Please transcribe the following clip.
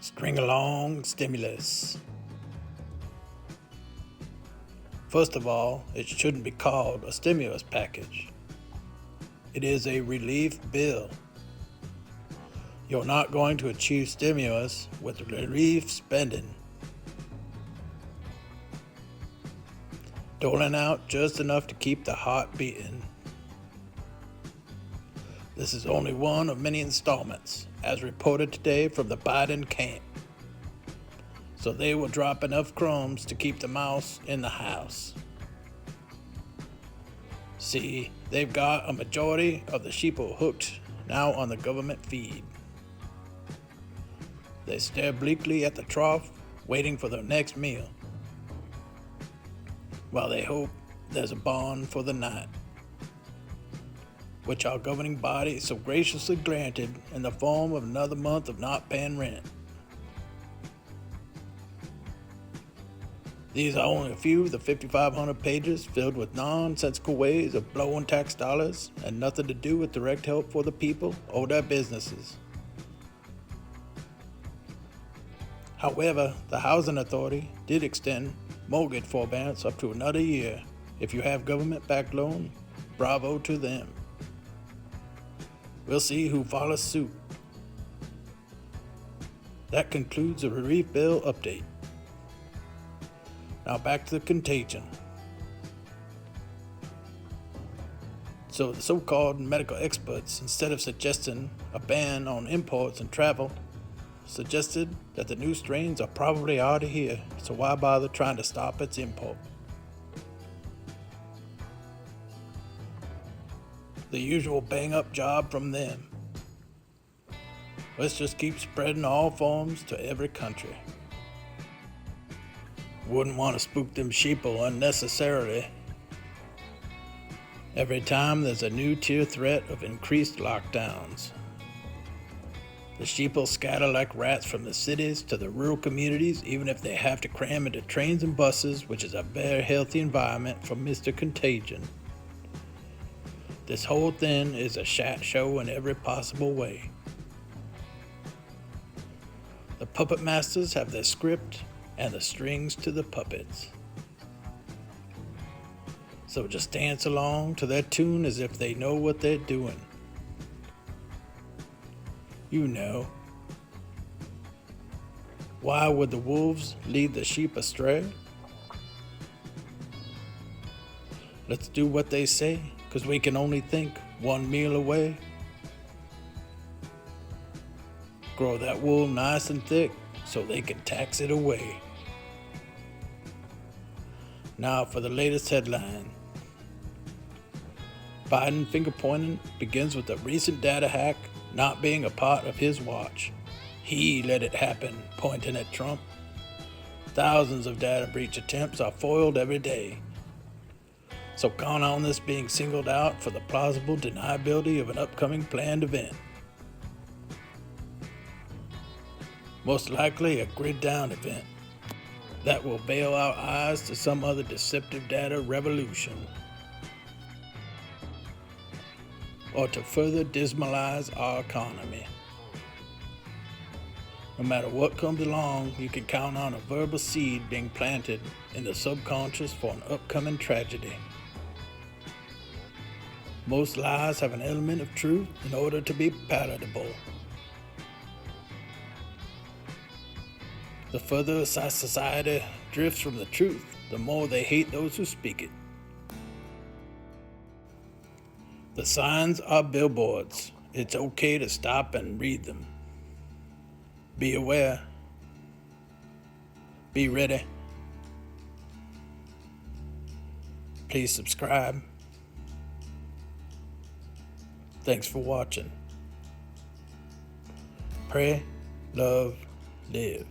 String along stimulus. First of all, it shouldn't be called a stimulus package. It is a relief bill. You're not going to achieve stimulus with relief spending. Doling out just enough to keep the heart beating. This is only one of many installments, as reported today from the Biden camp. So they will drop enough crumbs to keep the mouse in the house. See, they've got a majority of the sheeple hooked now on the government feed. They stare bleakly at the trough, waiting for their next meal, while they hope there's a bond for the night, which our governing body so graciously granted in the form of another month of not paying rent. These are only a few of the 5,500 pages filled with nonsensical ways of blowing tax dollars and nothing to do with direct help for the people or their businesses. However, the Housing Authority did extend mortgage forbearance up to another year. If you have government-backed loan, bravo to them. We'll see who follows suit. That concludes the relief bill update. Now back to the contagion. So the so-called medical experts, instead of suggesting a ban on imports and travel, suggested that the new strains are probably already here, so why bother trying to stop its import? The usual bang-up job from them. Let's just keep spreading all forms to every country. Wouldn't want to spook them sheeple unnecessarily. Every time there's a new tier threat of increased lockdowns. The sheeple scatter like rats from the cities to the rural communities, even if they have to cram into trains and buses, which is a very healthy environment for Mr. Contagion. This whole thing is a shat show in every possible way. The puppet masters have their script and the strings to the puppets. So just dance along to their tune as if they know what they're doing. You know. Why would the wolves lead the sheep astray? Let's do what they say, 'cause we can only think one meal away. Grow that wool nice and thick so they can tax it away. Now for the latest headline. Biden finger-pointing begins with a recent data hack not being a part of his watch. He let it happen, pointing at Trump. Thousands of data breach attempts are foiled every day. So count on this being singled out for the plausible deniability of an upcoming planned event. Most likely a grid-down event that will bail our eyes to some other deceptive data revolution, or to further dismalize our economy. No matter what comes along, you can count on a verbal seed being planted in the subconscious for an upcoming tragedy. Most lies have an element of truth in order to be palatable. The further a society drifts from the truth, the more they hate those who speak it. The signs are billboards. It's okay to stop and read them. Be aware. Be ready. Please subscribe. Thanks for watching. Pray, love, live.